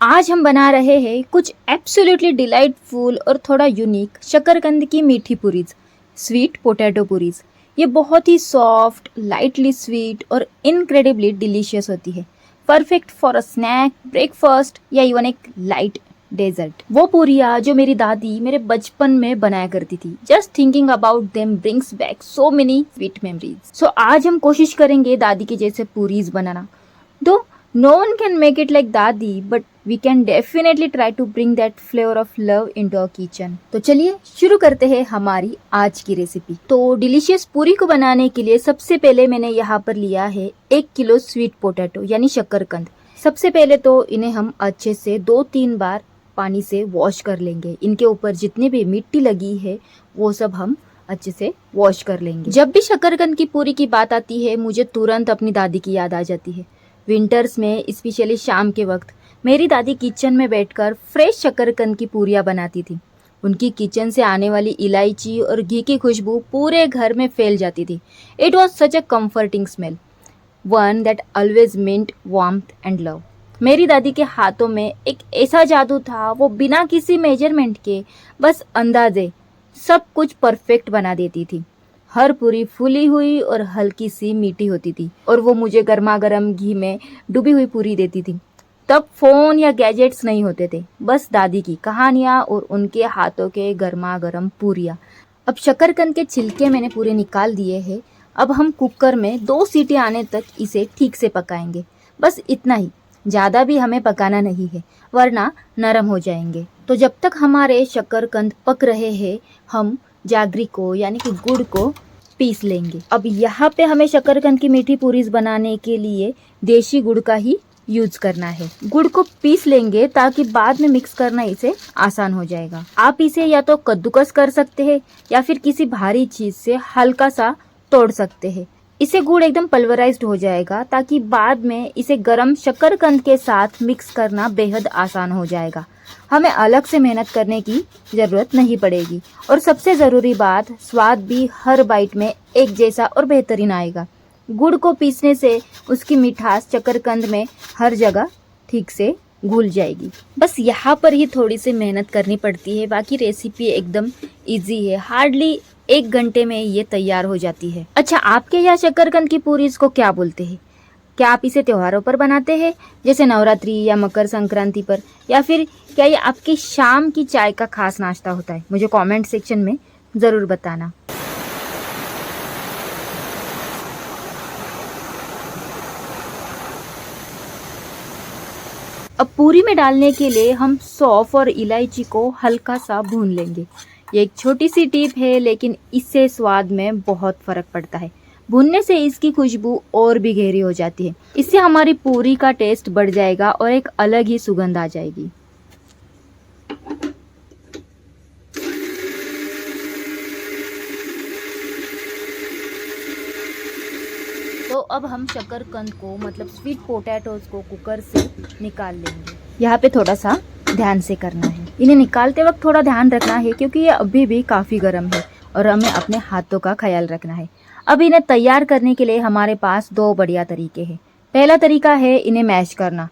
आज हम बना रहे हैं कुछ एब्सोल्युटली डिलाइटफुल और थोड़ा यूनिक शकरकंद की मीठी पूरीज, स्वीट पोटैटो पूरीज। ये बहुत ही सॉफ्ट, लाइटली स्वीट और इनक्रेडिबली डिलीशियस होती है। Perfect for a snack, breakfast या इवन एक लाइट डेजर्ट। वो पूरियाँ जो मेरी दादी मेरे बचपन में बनाया करती थी। Just thinking about them brings back so many sweet memories. So आज हम कोशिश करेंगे दादी के जैसे पूरीज बनाना। Though no one can make it like दादी, but we can definitely try to bring that flavor of love into our kitchen. तो चलिए शुरू करते हैं हमारी आज की रेसिपी। तो डिलीशियस पूरी को बनाने के लिए सबसे पहले मैंने यहाँ पर लिया है 1 किलो स्वीट पोटैटो यानी शकरकंद। सबसे पहले तो इन्हें हम अच्छे से 2-3 बार पानी से वॉश कर लेंगे। इनके ऊपर जितनी भी मिट्टी लगी है वो सब हम अच्छे से वॉश कर लेंगे। जब भी शकरकंद की पूरी की बात आती है मुझे तुरंत अपनी दादी की याद आ जाती है। विंटर्स में स्पेशली शाम के वक्त मेरी दादी किचन में बैठकर फ्रेश शकरकंद की पूरियाँ बनाती थी। उनकी किचन से आने वाली इलायची और घी की खुशबू पूरे घर में फैल जाती थी। It was such a comforting smell, one that always meant warmth and love. मेरी दादी के हाथों में एक ऐसा जादू था, वो बिना किसी मेजरमेंट के बस अंदाजे सब कुछ परफेक्ट बना देती थी। हर पूरी फूली हुई और हल्की सी मीठी होती थी और वो मुझे गर्मा गर्म घी में डूबी हुई पूरी देती थी। तब फोन या गैजेट्स नहीं होते थे, बस दादी की कहानियाँ और उनके हाथों के गर्मा गर्म पूरियाँ। अब शकरकंद के छिलके मैंने पूरे निकाल दिए हैं। अब हम कुकर में 2 सीटी आने तक इसे ठीक से पकाएंगे। बस इतना ही, ज़्यादा भी हमें पकाना नहीं है वरना नरम हो जाएंगे। तो जब तक हमारे शकरकंद पक रहे हैं हम जागरी को यानी कि गुड़ को पीस लेंगे। अब यहाँ पे हमें शकरकंद की मीठी पूरीज बनाने के लिए देशी गुड़ का ही यूज करना है। गुड़ को पीस लेंगे ताकि बाद में मिक्स करना इसे आसान हो जाएगा। आप इसे या तो कद्दूकस कर सकते हैं या फिर किसी भारी चीज से हल्का सा तोड़ सकते हैं। इसे गुड़ एकदम पल्वराइज्ड हो जाएगा ताकि बाद में इसे गरम शकरकंद के साथ मिक्स करना बेहद आसान हो जाएगा। हमें अलग से मेहनत करने की ज़रूरत नहीं पड़ेगी और सबसे ज़रूरी बात, स्वाद भी हर बाइट में एक जैसा और बेहतरीन आएगा। गुड़ को पीसने से उसकी मिठास शकरकंद में हर जगह ठीक से घुल जाएगी। बस यहाँ पर ही थोड़ी सी मेहनत करनी पड़ती है, बाकी रेसिपी एकदम इजी है। हार्डली 1 घंटे में ये तैयार हो जाती है। अच्छा, आपके यहाँ शकरकंद की पूरी इसको क्या बोलते हैं? क्या आप इसे त्योहारों पर बनाते हैं जैसे नवरात्रि या मकर संक्रांति पर, या फिर क्या ये आपकी शाम की चाय का खास नाश्ता होता है? मुझे कमेंट सेक्शन में ज़रूर बताना। अब पूरी में डालने के लिए हम सौंफ और इलायची को हल्का सा भून लेंगे। ये एक छोटी सी टिप है लेकिन इससे स्वाद में बहुत फर्क पड़ता है। भूनने से इसकी खुशबू और भी गहरी हो जाती है। इससे हमारी पूरी का टेस्ट बढ़ जाएगा और एक अलग ही सुगंध आ जाएगी। तो अब हम शकरकंद को मतलब स्वीट पोटैटोज को कुकर से निकाल लेंगे। यहाँ पे थोड़ा सा ध्यान से करना है। इन्हें निकालते वक्त थोड़ा ध्यान रखना है क्योंकि ये अभी भी काफ़ी गर्म है और हमें अपने हाथों का ख्याल रखना है। अब इन्हें तैयार करने के लिए हमारे पास 2 बढ़िया तरीके हैं। पहला तरीका है इन्हें मैश करना।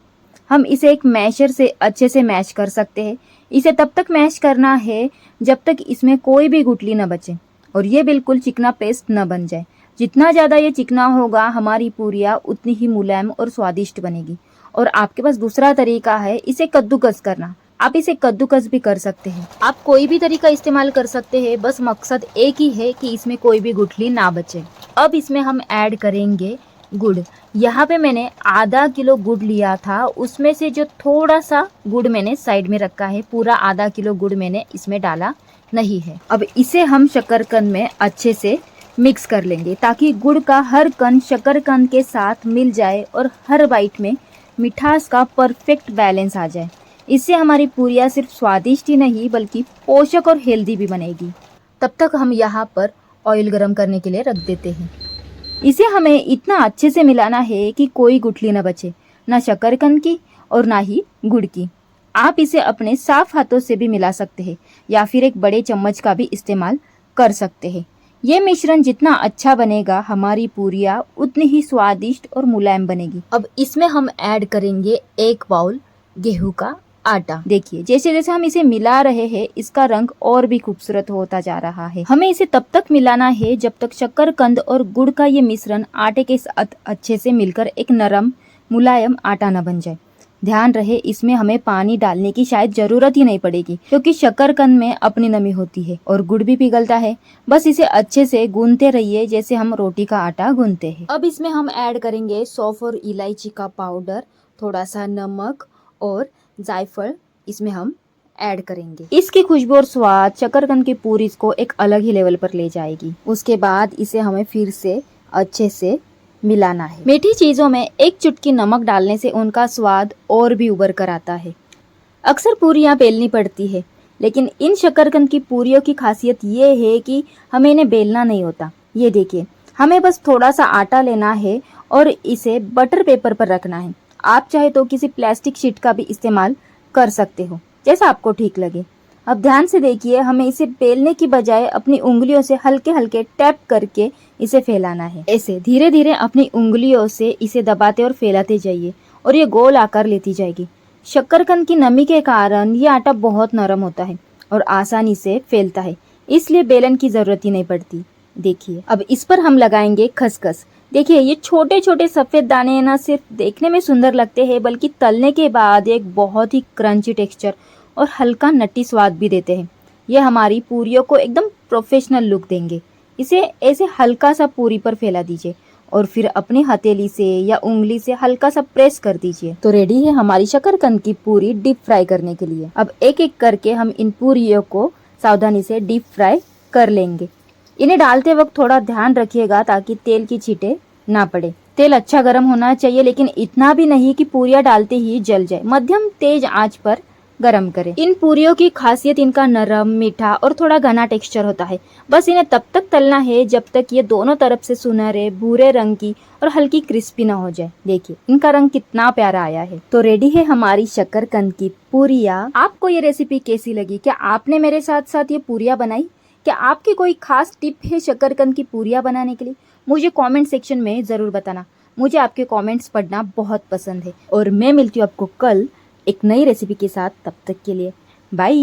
हम इसे एक मैशर से अच्छे से मैश कर सकते हैं। इसे तब तक मैश करना है जब तक इसमें कोई भी गुठली न बचे और ये बिल्कुल चिकना पेस्ट न बन जाए। जितना ज़्यादा ये चिकना होगा हमारी पूरियाँ उतनी ही मुलायम और स्वादिष्ट बनेगी। और आपके पास दूसरा तरीका है इसे कद्दूकस करना। आप इसे कद्दूकस भी कर सकते हैं। आप कोई भी तरीका इस्तेमाल कर सकते हैं, बस मकसद एक ही है कि इसमें कोई भी गुठली ना बचे। अब इसमें हम ऐड करेंगे गुड़। यहाँ पे मैंने आधा किलो गुड़ लिया था, उसमें से जो थोड़ा सा गुड़ मैंने साइड में रखा है। पूरा आधा किलो गुड़ मैंने इसमें डाला नहीं है। अब इसे हम शकरकंद में अच्छे से मिक्स कर लेंगे ताकि गुड़ का हर कण शकरकंद के साथ मिल जाए और हर बाइट में मिठास का परफेक्ट बैलेंस आ जाए। इससे हमारी पूरियाँ सिर्फ स्वादिष्ट ही नहीं बल्कि पोषक और हेल्दी भी बनेगी। तब तक हम यहाँ पर ऑयल गरम करने के लिए रख देते हैं। इसे हमें इतना अच्छे से मिलाना है कि कोई गुठली न बचे, ना शकरकंद की और ना ही गुड़ की। आप इसे अपने साफ हाथों से भी मिला सकते हैं या फिर एक बड़े चम्मच का भी इस्तेमाल कर सकते हैं। ये मिश्रण जितना अच्छा बनेगा हमारी पूरियाँ उतनी ही स्वादिष्ट और मुलायम बनेगी। अब इसमें हम ऐड करेंगे 1 बाउल गेहूं का आटा। देखिए जैसे जैसे हम इसे मिला रहे हैं इसका रंग और भी खूबसूरत होता जा रहा है। हमें इसे तब तक मिलाना है जब तक शक्करकंद और गुड़ का ये मिश्रण आटे के साथ अच्छे से मिलकर एक नरम मुलायम आटा न बन जाए। ध्यान रहे इसमें हमें पानी डालने की शायद जरूरत ही नहीं पड़ेगी क्योंकि शक्करकंद में अपनी नमी होती है और गुड़ भी पिघलता है। बस इसे अच्छे से गूंथते रहिए जैसे हम रोटी का आटा गूंथते हैं। अब इसमें हम ऐड करेंगे सौंफ और इलायची का पाउडर, थोड़ा सा नमक और जायफल इसमें हम ऐड करेंगे। इसकी खुशबू और स्वाद शक्करकंद की पूरी को एक अलग ही लेवल पर ले जाएगी। उसके बाद इसे हमें फिर से अच्छे से मिलाना है। मीठी चीजों में एक चुटकी नमक डालने से उनका स्वाद और भी उभर कर आता है। अक्सर पूरियां बेलनी पड़ती है लेकिन इन शक्करकंद की पूरियों की खासियत ये है कि हमें इन्हें बेलना नहीं होता। ये देखिए हमें बस थोड़ा सा आटा लेना है और इसे बटर पेपर पर रखना है। आप चाहे तो किसी प्लास्टिक शीट का भी इस्तेमाल कर सकते हो, जैसा आपको ठीक लगे। अब ध्यान से देखिए हमें इसे बेलने की बजाय अपनी उंगलियों से हल्के हल्के टैप करके इसे फैलाना है। ऐसे धीरे धीरे अपनी उंगलियों से इसे दबाते और फैलाते जाइए और ये गोल आकार लेती जाएगी। शक्करकंद की नमी के कारण ये आटा बहुत नरम होता है और आसानी से फैलता है, इसलिए बेलन की जरूरत ही नहीं पड़ती। देखिए अब इस पर हम लगाएंगे खसखस। देखिए ये छोटे छोटे सफेद दाने न सिर्फ देखने में सुंदर लगते हैं बल्कि तलने के बाद एक बहुत ही क्रंची टेक्सचर और हल्का नट्टी स्वाद भी देते हैं। ये हमारी पूरियों को एकदम प्रोफेशनल लुक देंगे। इसे ऐसे हल्का सा पूरी पर फैला दीजिए और फिर अपनी हथेली से या उंगली से हल्का सा प्रेस कर दीजिए तो रेडी है हमारी शक्करकंद की पूरी डीप फ्राई करने के लिए। अब एक एक करके हम इन पूरियों को सावधानी से डीप फ्राई कर लेंगे। इन्हें डालते वक्त थोड़ा ध्यान रखिएगा ताकि तेल की छींटे ना पड़े। तेल अच्छा गर्म होना चाहिए लेकिन इतना भी नहीं कि पूरियां डालते ही जल जाए। मध्यम तेज आंच पर गरम करें। इन पूरियों की खासियत इनका नरम, मीठा और थोड़ा घना टेक्सचर होता है। बस इन्हें तब तक तलना है जब तक ये दोनों तरफ से सुनहरे भूरे रंग की और हल्की क्रिस्पी ना हो जाए। देखिए इनका रंग कितना प्यारा आया है। तो रेडी है हमारी शक्करकंद की पूरियां। आपको ये रेसिपी कैसी लगी? क्या आपने मेरे साथ साथ ये पूरियां बनाई? क्या आपकी कोई खास टिप है शक्करकंद की पूरियां बनाने के लिए? मुझे कमेंट सेक्शन में ज़रूर बताना। मुझे आपके कमेंट्स पढ़ना बहुत पसंद है और मैं मिलती हूँ आपको कल एक नई रेसिपी के साथ। तब तक के लिए बाय।